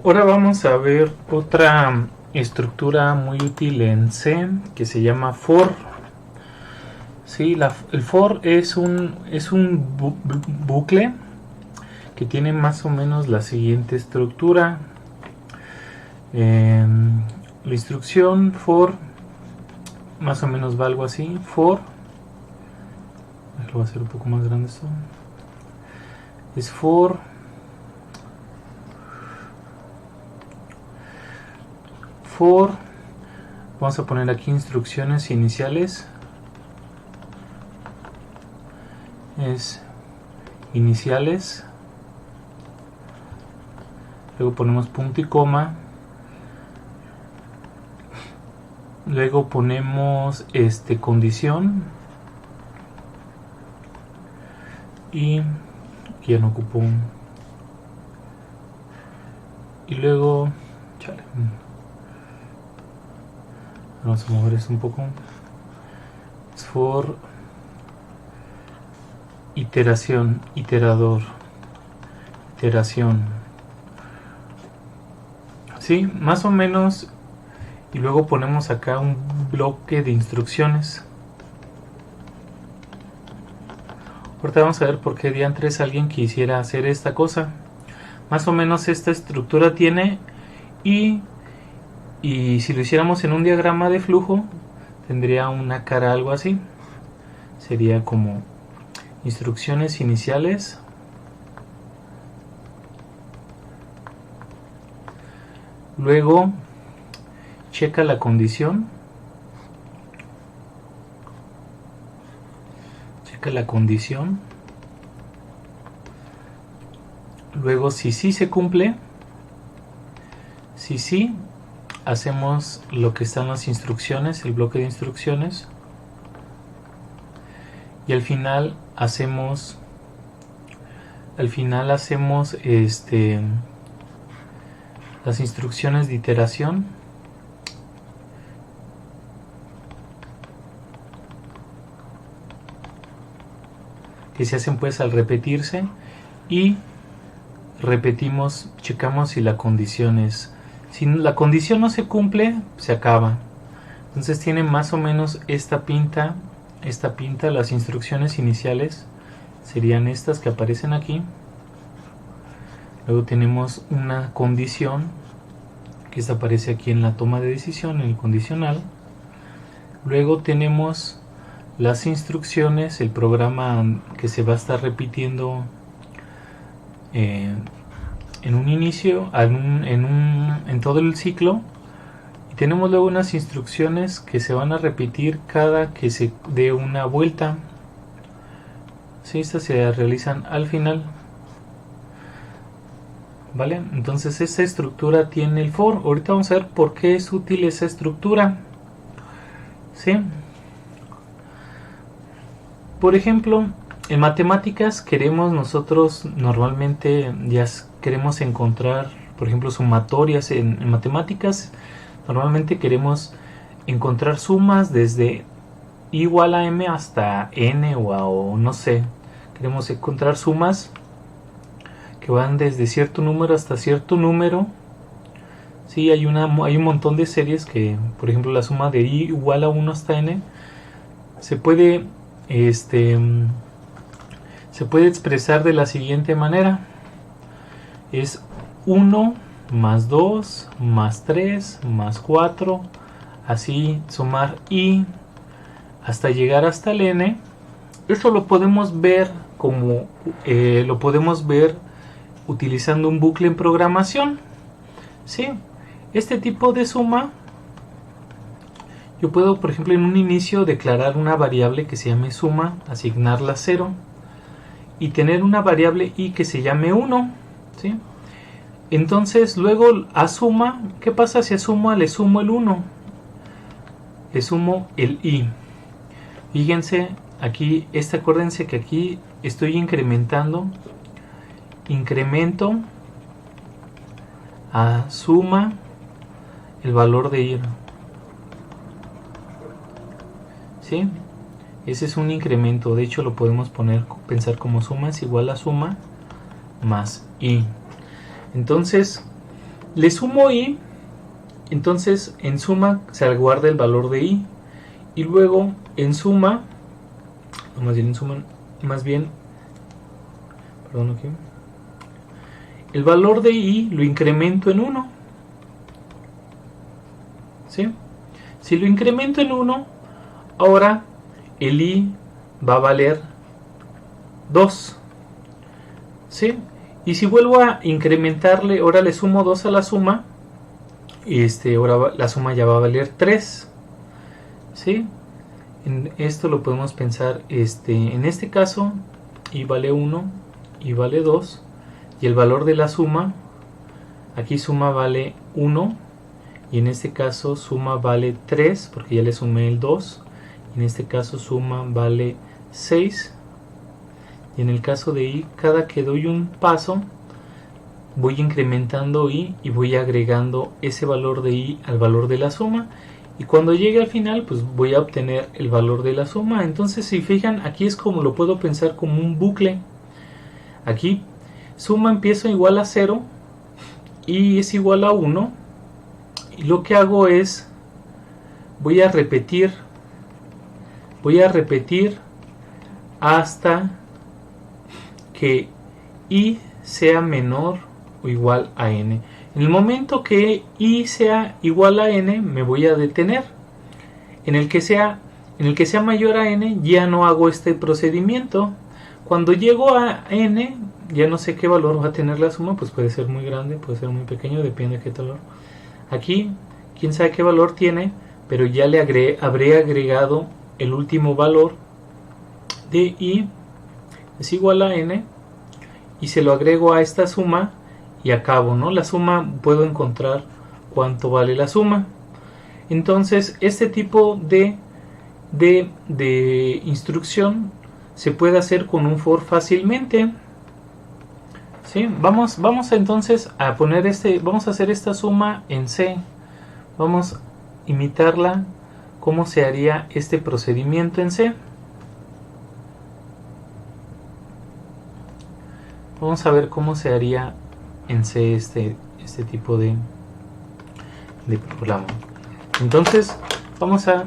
Ahora vamos a ver otra estructura muy útil en C que se llama for. Sí, el for es un bucle que tiene más o menos la siguiente estructura. La instrucción for más o menos va algo así. For, lo voy a hacer un poco más grande esto. Es for vamos a poner aquí instrucciones iniciales. Es iniciales. Luego ponemos punto y coma. Luego ponemos condición. Y ya no ocupo un. Y luego. Chale. Vamos a mover esto un poco. Es for iteración, iterador, iteración. Sí, más o menos. Y luego ponemos acá un bloque de instrucciones. Ahorita vamos a ver por qué diantres alguien quisiera hacer esta cosa. Más o menos esta estructura tiene. Y si lo hiciéramos en un diagrama de flujo, tendría una cara algo así. Sería como instrucciones iniciales. Luego checa la condición. Checa la condición. Luego si sí se cumple. Si sí, hacemos lo que están las instrucciones, el bloque de instrucciones. Y al final hacemos las instrucciones de iteración. Que se hacen pues al repetirse. Y repetimos, checamos si la condición es. Si la condición no se cumple, se acaba. Entonces tiene más o menos esta pinta. Las instrucciones iniciales serían estas que aparecen aquí. Luego tenemos una condición, que esta aparece aquí en la toma de decisión, en el condicional. Luego tenemos las instrucciones, el programa que se va a estar repitiendo en un inicio, en todo el ciclo. Y tenemos luego unas instrucciones que se van a repetir cada que se dé una vuelta. Sí, estas se realizan al final. ¿Vale? Entonces esa estructura tiene el for. Ahorita vamos a ver por qué es útil esa estructura. ¿Sí? Por ejemplo, en matemáticas queremos nosotros normalmente ya queremos encontrar, por ejemplo, sumatorias. En matemáticas normalmente queremos encontrar sumas desde igual a m hasta n o no sé. Queremos encontrar sumas que van desde cierto número hasta cierto número. Sí, hay un montón de series que, por ejemplo, la suma de i igual a 1 hasta n se puede expresar de la siguiente manera. Es 1 más 2 más 3 más 4, así sumar i hasta llegar hasta el n. Esto lo podemos ver utilizando un bucle en programación. ¿Sí? Este tipo de suma, yo puedo, por ejemplo, en un inicio declarar una variable que se llame suma, asignarla 0 y tener una variable i que se llame 1. ¿Sí? Entonces luego a suma, ¿qué pasa si a suma le sumo el 1? Le sumo el i. Fíjense, aquí, acuérdense que aquí estoy incrementando. Incremento a suma el valor de i. ¿Sí? Ese es un incremento. De hecho lo podemos pensar como suma es igual a suma más i. Entonces Le sumo i, entonces en suma se guarda el valor de i, y luego en suma, perdón, aquí, el valor de i lo incremento en 1, ¿sí? Si lo incremento en 1, ahora el i va a valer 2, ¿sí? Y si vuelvo a incrementarle, ahora le sumo 2 a la suma, ahora la suma ya va a valer 3, ¿sí? En esto lo podemos pensar, en este caso, i vale 1, i vale 2, y el valor de la suma, aquí suma vale 1, y en este caso suma vale 3, porque ya le sumé el 2, y en este caso suma vale 6, y en el caso de i, cada que doy un paso, voy incrementando i y voy agregando ese valor de i al valor de la suma, y cuando llegue al final pues voy a obtener el valor de la suma. Entonces, si fijan, aquí es como lo puedo pensar como un bucle. Aquí suma empiezo igual a 0, y es igual a 1, y lo que hago es voy a repetir hasta que i sea menor o igual a n. En el momento que i sea igual a n, me voy a detener. En el que sea mayor a n, ya no hago este procedimiento. Cuando llego a n, ya no sé qué valor va a tener la suma, pues puede ser muy grande, puede ser muy pequeño, depende de qué valor. Aquí, quién sabe qué valor tiene, pero ya le habré agregado el último valor de i es igual a n, y se lo agrego a esta suma y acabo, ¿no? La suma, puedo encontrar cuánto vale la suma. Entonces, este tipo de instrucción se puede hacer con un for fácilmente. ¿Sí? Vamos entonces a poner vamos a hacer esta suma en C. Vamos a imitarla, cómo se haría este procedimiento en C. Vamos a ver cómo se haría en C este tipo de programa. Entonces vamos a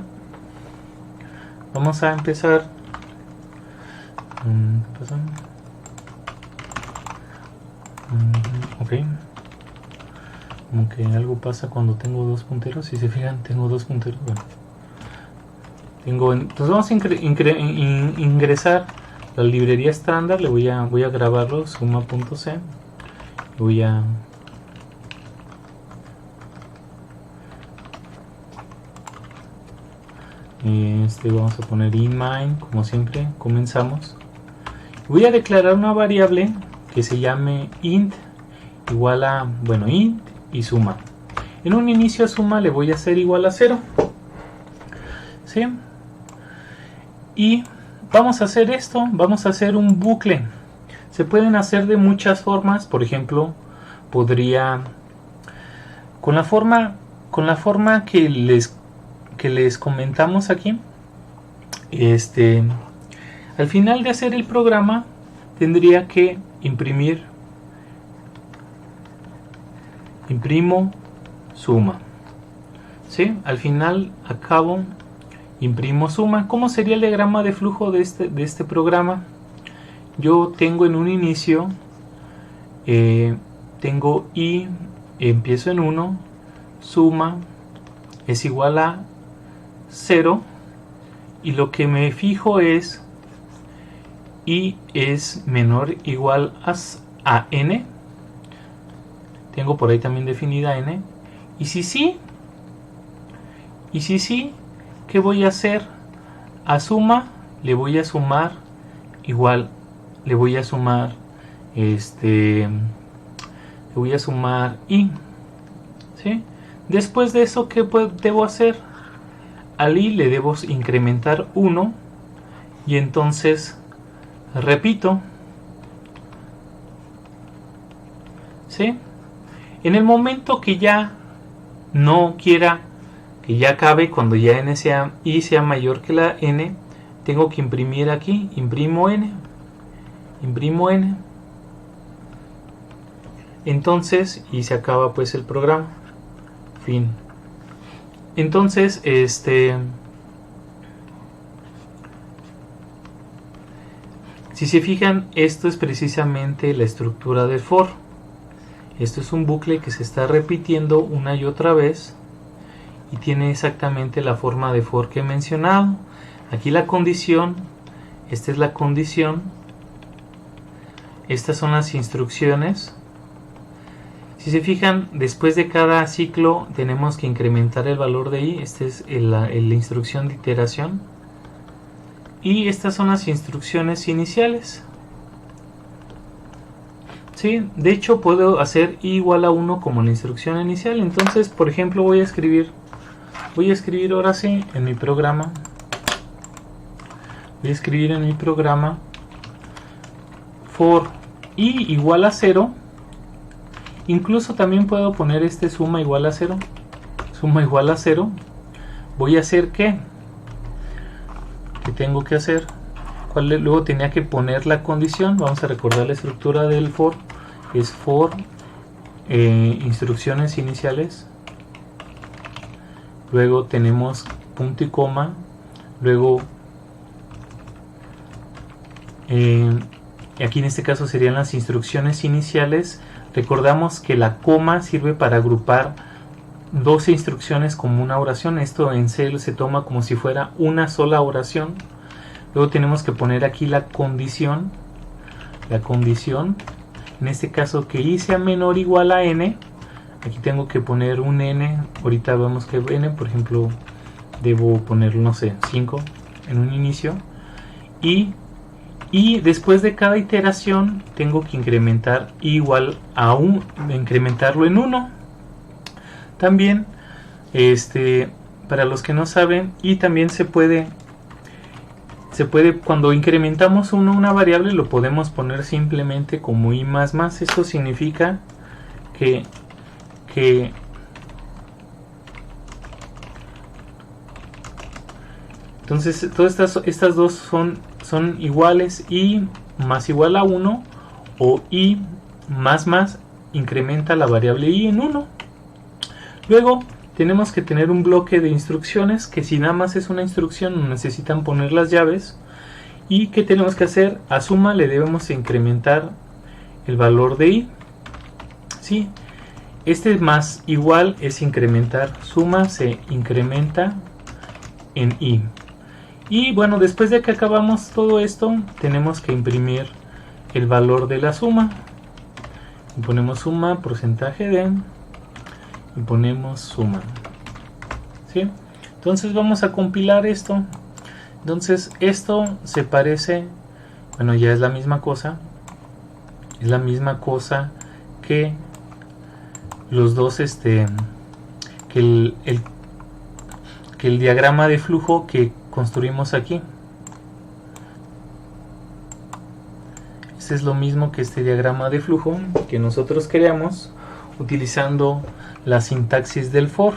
empezar. ¿Qué pasa? Ok, como que algo pasa cuando tengo dos punteros. Si se fijan, tengo dos punteros. Bueno, entonces vamos a ingresar la librería estándar. Voy a grabarlo, suma.c. Vamos a poner inMine, como siempre comenzamos. Voy a declarar una variable que se llame int igual a, int y suma. En un inicio suma le voy a hacer igual a 0, ¿sí? Y vamos a hacer esto, vamos a hacer un bucle. Se pueden hacer de muchas formas. Por ejemplo, podría, con la forma que les comentamos aquí, al final de hacer el programa tendría que imprimo suma, ¿sí? Al final acabo, imprimo suma. ¿Cómo sería el diagrama de flujo de este programa? Yo tengo en un inicio, tengo i, empiezo en 1, suma es igual a 0, y lo que me fijo es i es menor o igual a n. Tengo por ahí también definida n. Y si sí, ¿qué voy a hacer? A suma le voy a sumar igual, le voy a sumar i, ¿sí? Después de eso, ¿qué debo hacer? Al i le debo incrementar 1, y entonces repito, ¿sí? En el momento que ya no quiera, que ya acabe, cuando ya i sea mayor que la n, tengo que imprimir aquí, imprimo n. Entonces, y se acaba pues el programa. Fin. Entonces, si se fijan, esto es precisamente la estructura del for. Esto es un bucle que se está repitiendo una y otra vez y tiene exactamente la forma de for que he mencionado. Aquí la condición, esta es la condición, estas son las instrucciones. Si se fijan, después de cada ciclo tenemos que incrementar el valor de i. Esta es la instrucción de iteración. Y estas son las instrucciones iniciales. ¿Sí? De hecho, puedo hacer i igual a 1 como la instrucción inicial. Entonces, por ejemplo, voy a escribir ahora sí en mi programa. Voy a escribir en mi programa for i igual a 0. Incluso también puedo poner suma igual a 0. Suma igual a 0. Voy a hacer ¿qué? ¿Qué tengo que hacer? Luego tenía que poner la condición. Vamos a recordar la estructura del for. Es for instrucciones iniciales. Luego tenemos punto y coma. Luego aquí en este caso serían las instrucciones iniciales. Recordamos que la coma sirve para agrupar 12 instrucciones como una oración. Esto en C se toma como si fuera una sola oración. Luego tenemos que poner aquí la condición. La condición, en este caso que i sea menor o igual a n. Aquí tengo que poner un n. Ahorita vemos que n, por ejemplo, debo poner, no sé, 5 en un inicio. Y después de cada iteración tengo que incrementar igual a incrementarlo en 1. También, para los que no saben, y también se puede cuando incrementamos una variable lo podemos poner simplemente como i más más. Esto significa que entonces todas estas dos son iguales. I más igual a 1 o i más más incrementa la variable i en 1. Luego tenemos que tener un bloque de instrucciones que si nada más es una instrucción no necesitan poner las llaves. ¿Y qué tenemos que hacer? A suma le debemos incrementar el valor de i. ¿Sí? Más igual es incrementar. Suma se incrementa en i. Y bueno, después de que acabamos todo esto, tenemos que imprimir el valor de la suma. Y ponemos suma, porcentaje de, y ponemos suma. ¿Sí? Entonces vamos a compilar esto. Entonces esto se parece, bueno, ya es la misma cosa. Es la misma cosa que los dos, que el diagrama de flujo que construimos aquí. Este es lo mismo que este diagrama de flujo que nosotros creamos utilizando la sintaxis del for.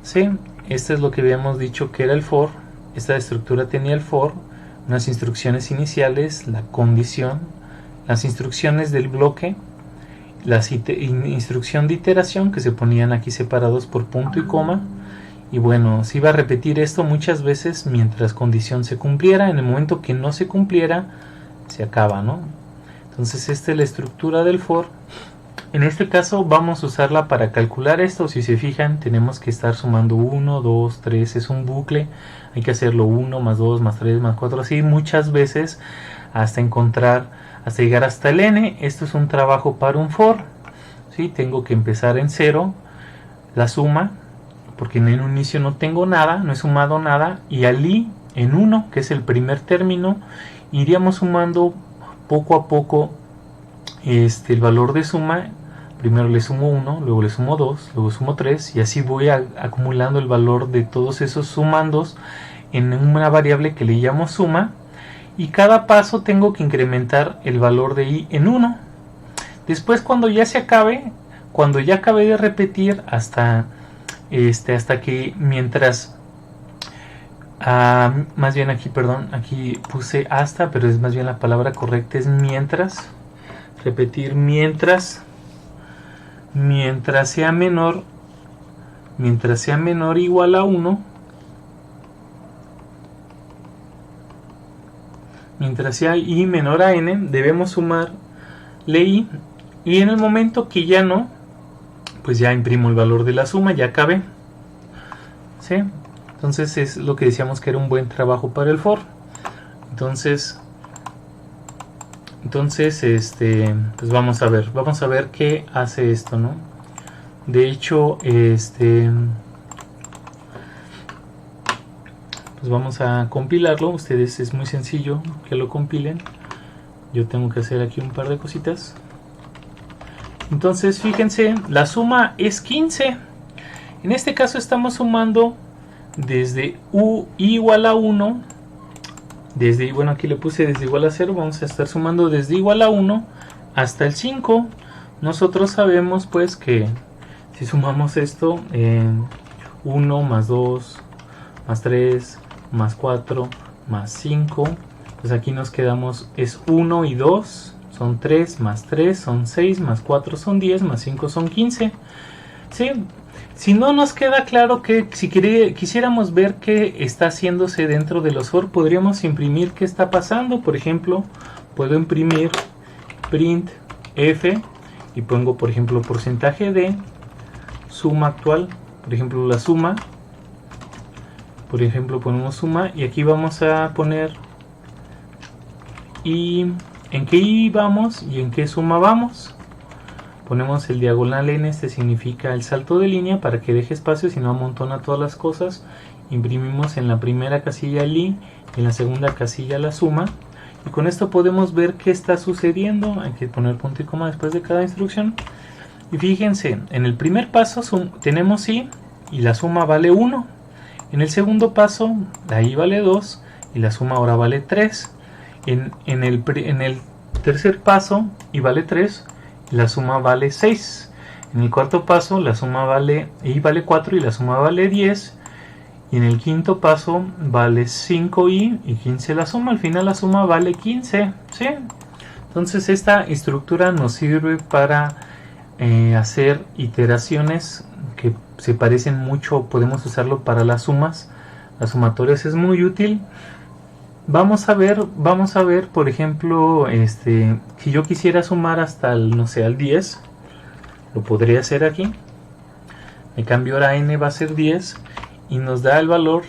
¿Sí? Este es lo que habíamos dicho que era el for. Esta estructura tenía el for, unas instrucciones iniciales, la condición, las instrucciones del bloque, la instrucción de iteración que se ponían aquí separados por punto y coma. Y bueno, se iba a repetir esto muchas veces mientras condición se cumpliera. En el momento que no se cumpliera, se acaba, ¿no? Entonces esta es la estructura del for. En este caso vamos a usarla para calcular esto. Si se fijan, tenemos que estar sumando 1, 2, 3, es un bucle. Hay que hacerlo 1, más 2, más 3, más 4, así muchas veces hasta llegar hasta el n. Esto es un trabajo para un for. ¿Sí? Tengo que empezar en 0, la suma, porque en el inicio no tengo nada, no he sumado nada, y al i en 1, que es el primer término, iríamos sumando poco a poco el valor de suma. Primero le sumo 1, luego le sumo 2, luego sumo 3, y así voy acumulando el valor de todos esos sumandos en una variable que le llamo suma, y cada paso tengo que incrementar el valor de i en 1. Después, cuando ya se acabe, cuando ya acabé de repetir hasta que mientras más bien aquí, perdón, aquí puse hasta, pero es más bien la palabra correcta es mientras. Repetir mientras mientras sea menor o igual a 1, mientras sea i menor a n, debemos sumarle i, y en el momento que ya no, pues ya imprimo el valor de la suma, ya acabé, ¿sí? Entonces es lo que decíamos que era un buen trabajo para el for. Entonces pues vamos a ver qué hace esto, ¿no? De hecho, pues vamos a compilarlo. Ustedes, es muy sencillo que lo compilen. Yo tengo que hacer aquí un par de cositas. Entonces, fíjense, la suma es 15. En este caso estamos sumando desde u igual a 1, bueno, aquí le puse desde igual a 0, vamos a estar sumando desde igual a 1 hasta el 5. Nosotros sabemos pues que si sumamos esto, 1 más 2 más 3 más 4 más 5, pues aquí nos quedamos, es 1 y 2 son 3, más 3 son 6, más 4 son 10, más 5 son 15. ¿Sí? Si no nos queda claro que si quisiéramos ver qué está haciéndose dentro de los for, podríamos imprimir qué está pasando. Por ejemplo, puedo imprimir print f y pongo, por ejemplo, porcentaje de suma actual. Por ejemplo, la suma. Por ejemplo, ponemos suma y aquí vamos a poner y en qué i vamos y en qué suma vamos. Ponemos el diagonal n, este significa el salto de línea para que deje espacio, si no amontona todas las cosas. Imprimimos en la primera casilla el i y en la segunda casilla la suma. Y con esto podemos ver qué está sucediendo. Hay que poner punto y coma después de cada instrucción. Y fíjense, en el primer paso tenemos i y la suma vale 1. En el segundo paso, la i vale 2 y la suma ahora vale 3. En el tercer paso, i vale 3. La suma vale 6. En el cuarto paso la suma vale 4 y la suma vale 10. Y en el quinto paso vale 5i y 15 la suma. Al final la suma vale 15. ¿Sí? Entonces esta estructura nos sirve para hacer iteraciones que se parecen mucho. Podemos usarlo para las sumas. Las sumatorias es muy útil. Vamos a ver, por ejemplo, si yo quisiera sumar hasta el, no sé, al 10, lo podría hacer aquí. Me cambio ahora n va a ser 10 y nos da el valor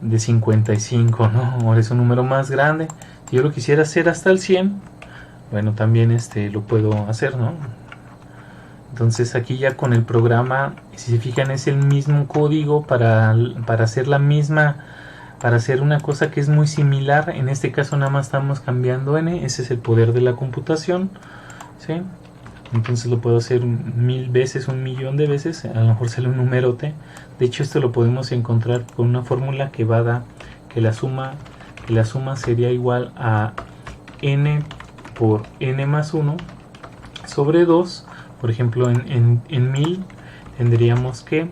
de 55, ¿no? Ahora es un número más grande. Si yo lo quisiera hacer hasta el 100, bueno, también lo puedo hacer, ¿no? Entonces aquí ya con el programa, si se fijan, es el mismo código para hacer la misma. Para hacer una cosa que es muy similar. En este caso nada más estamos cambiando n. Ese es el poder de la computación, ¿sí? Entonces lo puedo hacer 1000 veces, 1.000.000 de veces. A lo mejor sale un numerote. De hecho esto lo podemos encontrar con una fórmula que va a dar que la suma sería igual a n por n más 1 sobre 2. Por ejemplo, en 1000 tendríamos que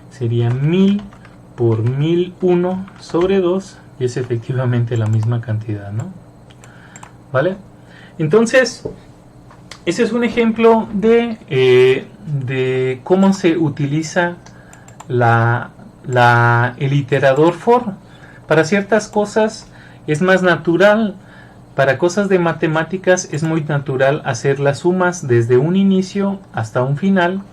sería 1000 por 1001 sobre 2 y es efectivamente la misma cantidad, ¿no? ¿Vale? Entonces, ese es un ejemplo de cómo se utiliza el iterador for. Para ciertas cosas es más natural. Para cosas de matemáticas es muy natural hacer las sumas desde un inicio hasta un final.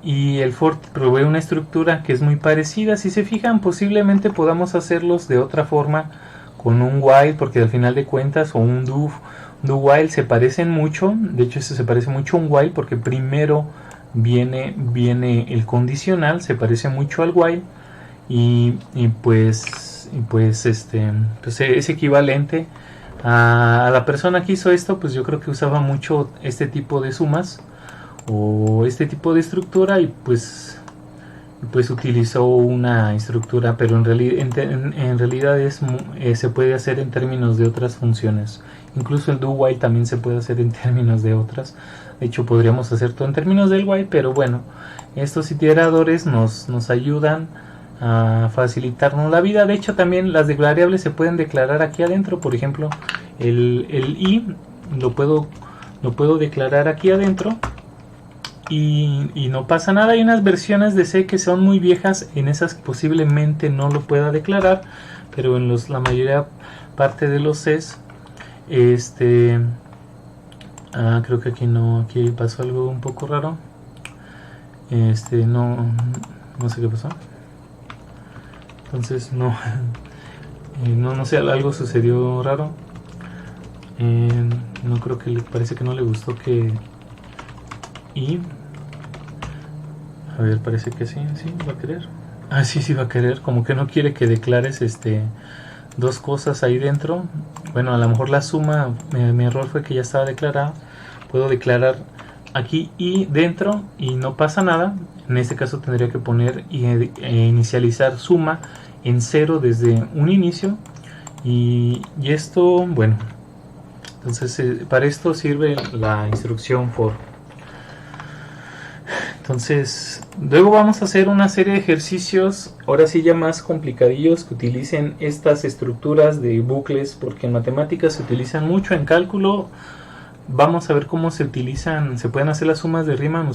Y el for provee una estructura que es muy parecida. Si se fijan, posiblemente podamos hacerlos de otra forma con un while, porque al final de cuentas, o un do while se parecen mucho. De hecho, se parece mucho a un while porque primero viene el condicional, se parece mucho al while y pues es equivalente a la persona que hizo esto. Pues yo creo que usaba mucho este tipo de sumas o este tipo de estructura y pues utilizó una estructura, pero en realidad se puede hacer en términos de otras funciones. Incluso el do while también se puede hacer en términos de otras. De hecho podríamos hacer todo en términos del while, pero bueno, estos iteradores nos ayudan a facilitarnos la vida. De hecho también las variables se pueden declarar aquí adentro. Por ejemplo, el i lo puedo declarar aquí adentro. y no pasa nada. Hay unas versiones de C que son muy viejas, en esas posiblemente no lo pueda declarar, pero en la mayoría parte de los Cs, creo que aquí no, aquí pasó algo un poco raro. No sé qué pasó. Entonces no no sé, algo sucedió raro. No creo que parece que no le gustó que a ver, parece que sí va a querer. Sí va a querer, como que no quiere que declares dos cosas ahí dentro. Bueno, a lo mejor la suma, mi error fue que ya estaba declarada. Puedo declarar aquí y dentro y no pasa nada. En este caso tendría que poner inicializar suma en 0 desde un inicio. Y esto, bueno, entonces para esto sirve la instrucción for. Entonces, luego vamos a hacer una serie de ejercicios, ahora sí ya más complicadillos, que utilicen estas estructuras de bucles, porque en matemáticas se utilizan mucho, en cálculo vamos a ver cómo se utilizan, se pueden hacer las sumas de Riemann